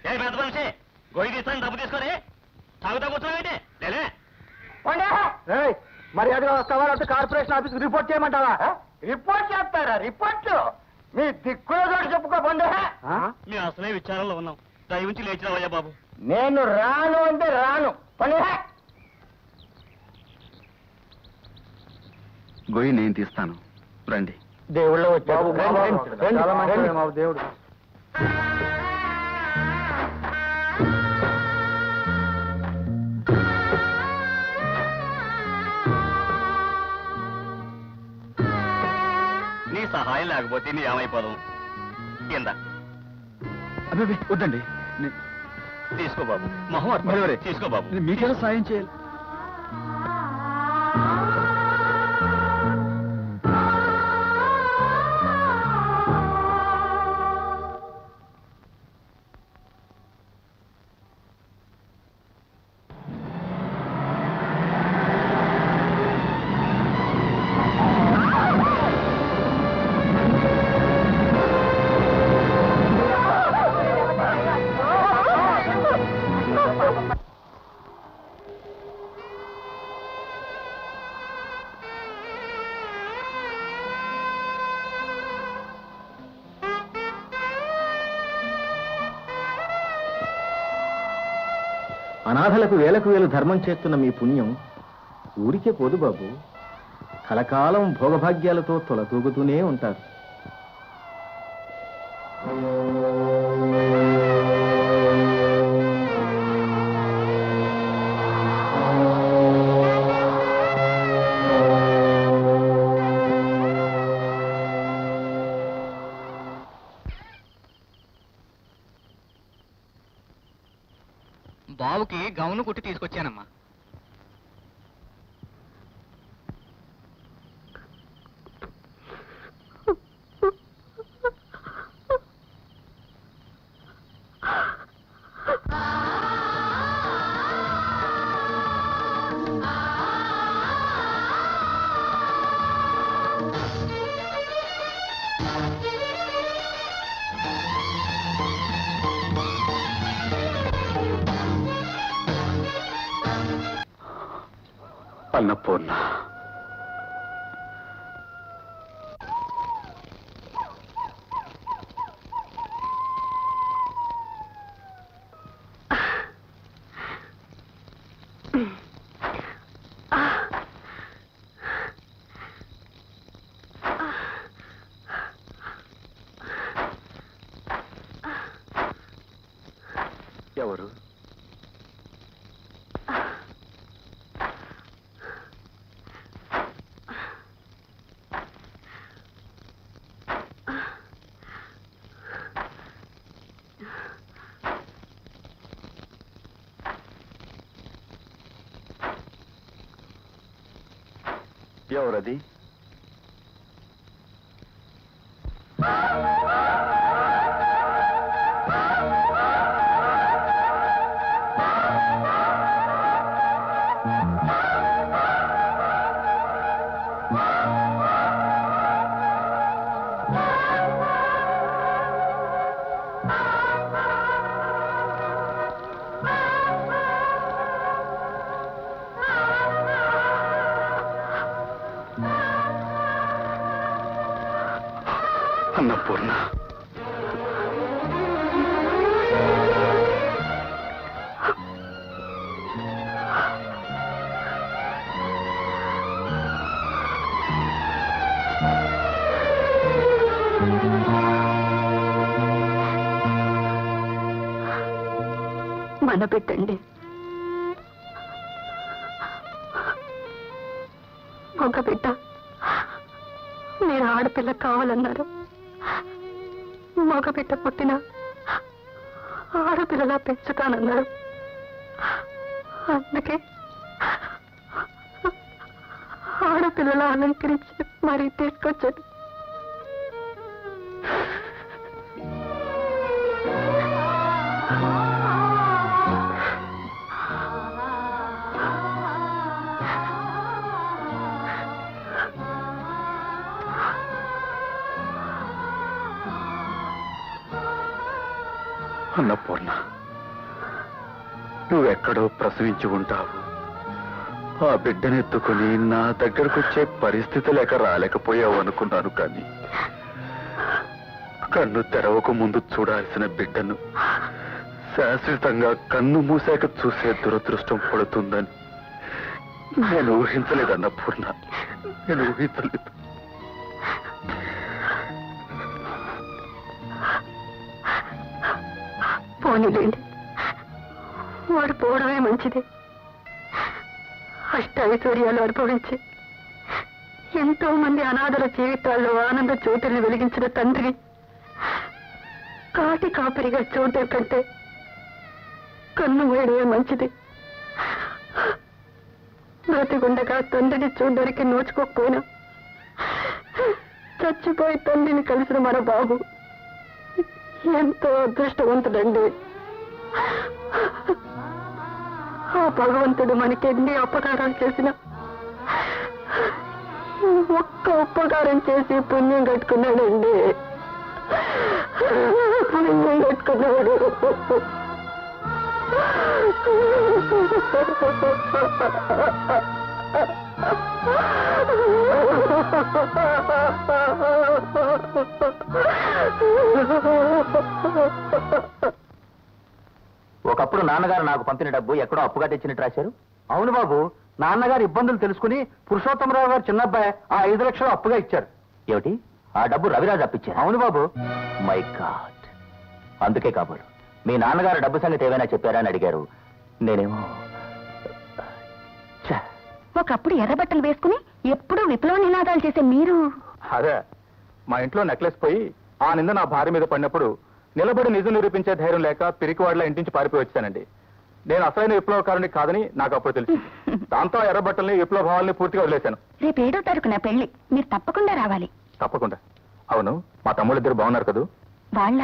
ఏ పెద్ద మనిషి గొయ్యి తీస్తాను డబ్బు తీసుకొని తాగుతా కూర్చోవేంటి లేలే మరి అది వస్తావా అంటే కార్పొరేషన్ ఆఫీస్కి రిపోర్ట్ చేయమంటావా? రిపోర్ట్ చేస్తారా? రిపోర్ట్ మీ దిక్కులో చోటు చెప్పుకోబండి. మేము అసలే విచారంలో ఉన్నాం. దయవుంచి లేచిరావయ్యా బాబు. నేను రాను అంటే రాను. గొయ్యి నేను తీస్తాను, రండి. దేవుళ్ళో వచ్చాడు. దేవుడు నీ సహాయం లేకపోతే నీ ఏమైపోదాం కింద. అదే వద్దండి, తీసుకో బాబు. మొహం తీసుకో బాబు. మీకేదో సాయం చేయాలి. అనాథలకు వేలకు వేలు ధర్మం చేస్తున్న మీ పుణ్యం ఊరికే పోదు బాబు. కలకాలం భోగభాగ్యాలతో తొలతూగుతూనే ఉంటారు. బావుకి గౌను కుట్టి తీసుకొచ్చానమ్మా. అన్నపూర్ణ, ఎవరు? ఎవరది? అన్నపూర్ణ, మన పెట్టండి. ఒక బిడ్డ మీరు ఆడపిల్ల కావాలన్నారు. మగ బిడ్డ పుట్టిన ఆడపిల్లలా పెంచుతానన్నారు. అందుకే ఆడపిల్లలా అలంకరించి మరీ తీసుకొచ్చాడు. అన్నపూర్ణ, నువ్వెక్కడో ప్రసవించి ఉంటావు. ఆ బిడ్డనెత్తుకుని నా దగ్గరకు వచ్చే పరిస్థితి లేక రాలేకపోయావు అనుకున్నాను. కానీ కన్ను తెరవకు ముందు చూడాల్సిన బిడ్డను శాశ్వతంగా కన్ను మూసాక చూసే దురదృష్టం పడుతుందని నేను ఊహించలేదు అన్నపూర్ణ, నేను ఊహించలేదు. పోనీలేండి, వాడు పోవడమే మంచిది. అష్టైశ్వర్యాలు అనుభవించి ఎంతో మంది అనాథల జీవితాల్లో ఆనంద జ్యోతుల్ని వెలిగించిన తండ్రి కాటి కాపరిగా చూడటం కంటే కన్ను వేయడమే మంచిది. బ్రతికుండగా తండ్రిని చూడడానికి నోచుకోకపోయినా చచ్చిపోయి తండ్రిని కలిసిన మన బాబు ఎంతో అదృష్టవంతుడండి. ఆ భగవంతుడు మనకెన్ని అపకారాలు చేసినా ఒక్క ఉపకారం చేసి పుణ్యం కట్టుకున్నాడండి. పుణ్యం కట్టుకున్నాడు. ఒకప్పుడు నాన్నగారు నాకు పంపిన డబ్బు ఎక్కడో అప్పుగా తెచ్చినట్టు రాశారు. అవును బాబు, నాన్నగారు ఇబ్బందులు తెలుసుకుని పురుషోత్తమరావు గారు చిన్నబ్బాయి ఆ 5 లక్షలు అప్పుగా ఇచ్చారు. ఏమిటి, ఆ డబ్బు రవిరాజు అప్పించారు? అవును బాబు. మై గాడ్, అందుకే కాబోలు మీ నాన్నగారు డబ్బు సంగతి ఏమైనా చెప్పారా అని అడిగారు. నేనేమో ఛ, ఒకప్పుడు ఎర్రబట్టలు వేసుకుని ఎప్పుడూ విప్లవ నినాదాలు చేసే మీరు అదే, మా ఇంట్లో నెక్లెస్ పోయి ఆ నింద నా భార్య మీద పడినప్పుడు నిలబడి నిజం నిరూపించే ధైర్యం లేక పిరికివాడలా ఇంటించి పారిపోయి వచ్చానండి. నేను అసలైన విప్లవకారుని కాదని నాకు అప్పుడు తెలిసింది. దాంతో ఆ ఎర్రబట్టల్ని విప్లవ భావాల్ని పూర్తిగా వదిలేశాను. రేపు 7వ తారీఖు నా పెళ్లి, మీరు తప్పకుండా రావాలి. తప్పకుండా. అవును, మా తమ్ముళ్ళు ఇద్దరు బాగున్నారు కదూ? వాళ్ళ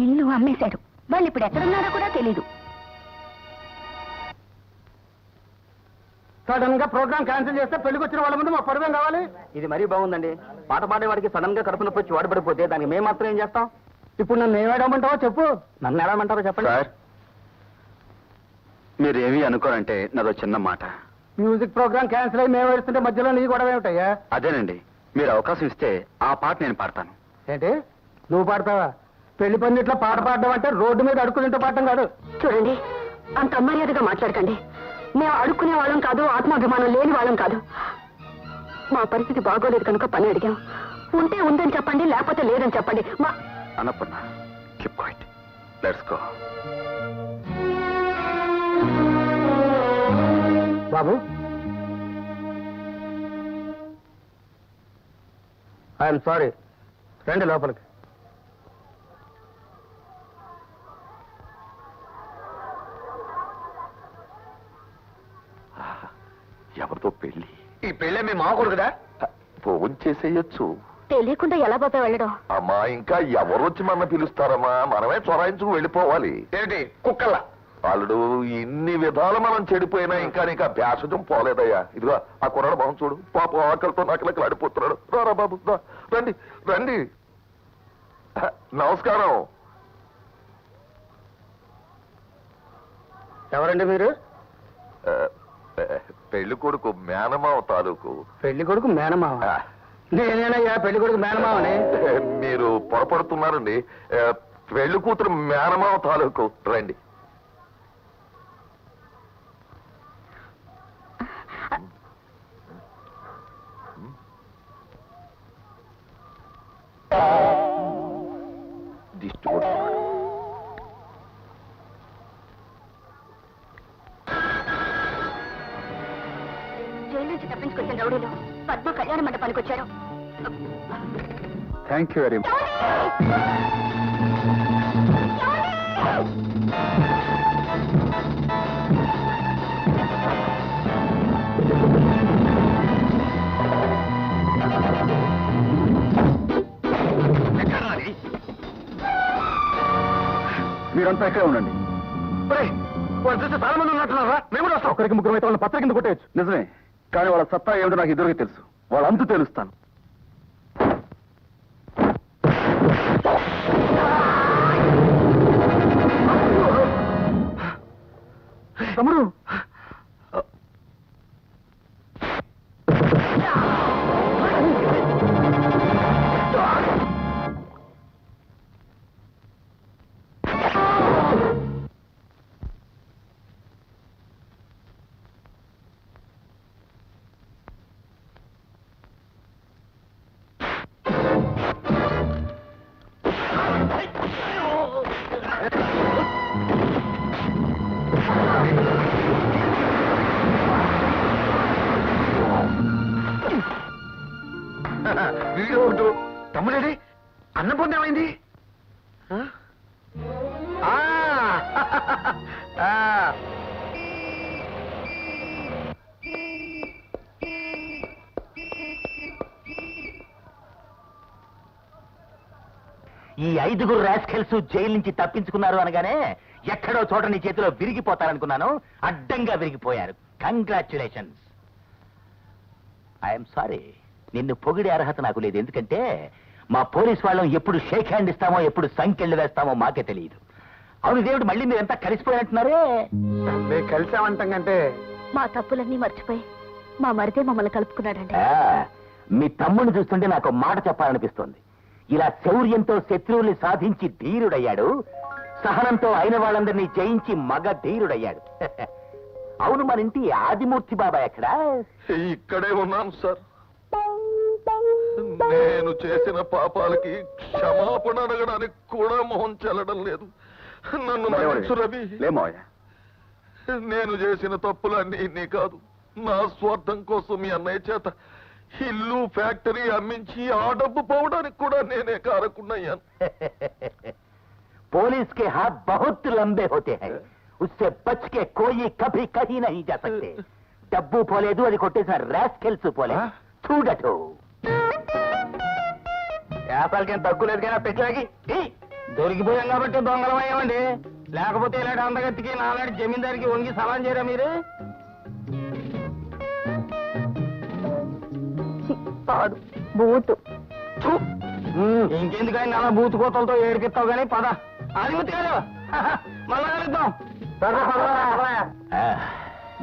ఇల్లు అమ్మేశారు. వాళ్ళు ఇప్పుడు ఎక్కడున్నారో కూడా తెలీదు. సడన్ గా ప్రోగ్రామ్ క్యాన్సిల్ చేస్తే పెళ్లికి వచ్చిన వాళ్ళ ముందు మా పరువేం కావాలి? ఇది మరీ బాగుందండి. పాట పాడేవాడికి సడన్ గా కడుపు నొప్పి వచ్చి వాడబడిపోతే దానికి మేము మాత్రం ఏం చేస్తాం? ఇప్పుడు నన్ను ఏమేడమంటావో చెప్పు. నన్ను ఎలామంటారో చెప్పండి. సార్, మీరేమీ అనుకోరంటే నాదో చిన్న మాట. మ్యూజిక్ ప్రోగ్రామ్ క్యాన్సిల్ అయ్యి మేము ఏడుస్తుంటే మధ్యలో నీ గొడవ ఏమిటయ్యా? అదేనండి, మీరు అవకాశం ఇస్తే ఆ పాట నేను పాడతాను. ఏంటి, నువ్వు పాడతావా? పెళ్లి పందిట్లో పాట పాడడం అంటే రోడ్డు మీద అడుక్కునింటూ పాడటం కాదు. చూడండి, అంత అమర్యాదగా మాట్లాడకండి. మేము అడుక్కునే వాళ్ళం కాదు, ఆత్మాభిమానం లేని వాళ్ళం కాదు. మా పరిస్థితి బాగోలేదు కనుక పని అడిగాం. ఉంటే ఉందని చెప్పండి, లేకపోతే లేదని చెప్పండి. మా Annapurna, keep quiet, let's go. బాబు, ఐఎమ్ సారీ, రండి లోపలికి. ఎవరితో పెళ్లి? ఈ పెళ్ళే మీ మావకూడదు కదా? ఫోన్ చేసేయచ్చు. తెలియకుండా ఎలా బాబాయ్ వెళ్ళడం? అమ్మా, ఇంకా ఎవరు వచ్చి మన పిలుస్తారమ్మా? మనమే చొరాయించుకు వెళ్ళిపోవాలి. ఏంటి కుక్కల్లా? వాళ్ళు ఇన్ని విధాలు మనం చెడిపోయినా ఇంకా నీకు ఆ భేషజం పోలేదయ్యా. ఇదిగో ఆ కుర్రాడు బాబు చూడు, పాప ఆకలితో నకలకి ఆడిపోతున్నాడు. రారా బాబు, రండి రండి. నమస్కారం. ఎవరండి మీరు? పెళ్లి కొడుకు మేనమావ తాలూకు. పెళ్లి కొడుకు మేనమావ? నేనేనయ్యా పెళ్లి కొడుకు మేనమావని. మీరు పొరపడుతున్నారండి. పెళ్లి కూతురు మేనమావ తాలూకు. రండి. దిష్టి కొడుతున్నాడు. జైలు నుంచి తప్పించుకొచ్చిన రౌడీలు పద్మ కళ్యాణ మండపానికి వచ్చారు. Thank you very much. మీరంతా ఎక్కడే ఉండండి. చాలా మంది ఉన్నట్టున్నారా? మేము కూడా వస్తాం. ఒకరికి ముగ్గురు అయితే వాళ్ళ పత్ర కింద కొట్టేయచ్చు. నిజమే, కానీ వాళ్ళ సత్తా ఏమిటో నాకు ఇద్దరికి తెలుసు. వాళ్ళ అంతు తెలుస్తాను. తమ్ముడు వీడియో ఉంటూ తమ్ముడేడి అన్నం పొంది ఏమైంది ఈ 5 రాస్కెల్స్ జైలు నుంచి తప్పించుకున్నారు అనగానే ఎక్కడో చోట నీ చేతిలో విరిగిపోతారనుకున్నాను. అడ్డంగా విరిగిపోయారు. కంగ్రాచులేషన్స్. I'm sorry. నిన్ను పొగిడే అర్హత నాకు లేదు. ఎందుకంటే మా పోలీస్ వాళ్ళం ఎప్పుడు షేక్ హ్యాండ్ ఇస్తామో ఎప్పుడు సంకెళ్ళు వేస్తామో మాకే తెలియదు. అవును దేవుడు, మళ్ళీ మీరంతా కలిసిపోయినట్టున్నారే. మేము కలిసామంటాం కంటే మా తప్పులన్నీ మర్చిపోయి మా మరిదే మమ్మల్ని కలుపుకున్నాడండి. మీ తమ్ముడిని చూస్తుంటే నాకు మాట చెప్పాలనిపిస్తోంది. ఇలా శౌర్యంతో శత్రువుల్ని సాధించి ధీరుడయ్యాడు, సహనంతో అయిన వాళ్ళందరినీ జయించి మగ ధీరుడయ్యాడు. అవును, మన ఇంటి ఆదిమూర్తి బాబాయ్ ఎక్కడా? ఇక్కడే ఉన్నాను సార్. నేను చేసిన పాపాలకి క్షమాపణ అడగడానికి కూడా మొహం చెల్లడం లేదు. నన్ను మన్నించు రవి. నేను చేసిన తప్పులన్నీ నీ కాదు, నా స్వార్థం కోసం మీ అన్నయ్య చేత ఇల్లు ఫ్యాక్టరీ అమ్మించి ఆ డబ్బు పోవడానికి కూడా నేనే కారకున్నయ్యాను. पुलिस के हाथ बहुत लंबे होते हैं, उससे बच के कोई कभी कहीं नहीं जा सकते. డబ్బు పోలేదు, అది కొట్టేసిన రాస్కెల్స్ పోలే. చూడటో వ్యాపారాలకేం తక్కువ లేదు కానీ పెట్టాకి దొరికిపోయాం కాబట్టి దొంగలమయ్యామండి. లేకపోతే ఇలాంటి అందగత్తికి నాలాంటి జమీందారికి వంగి సలాం చేయరా మీరు? బూతు ఇంకెందుకని అలా బూతు కోతలతో ఏడిపిస్తావు కానీ పద. అది ముత్యాలు మళ్ళా కలుద్దాం.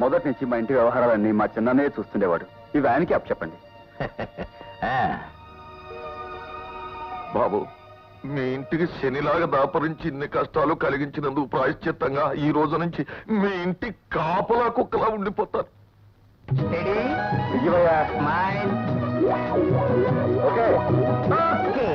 మొదటి నుంచి మా ఇంటి వ్యవహారాలన్నీ మా చిన్ననే చూస్తుండేవాడు. ఇవి ఆయనకి అప్పచెప్పండి. బాబు, మీ ఇంటికి శనిలాగా దాపరించి ఇన్ని కష్టాలు కలిగించినందుకు ప్రాయశ్చిత్తంగా ఈ రోజు నుంచి మీ ఇంటి కాపలా కుక్కలా ఉండిపోతారు. ఓకే.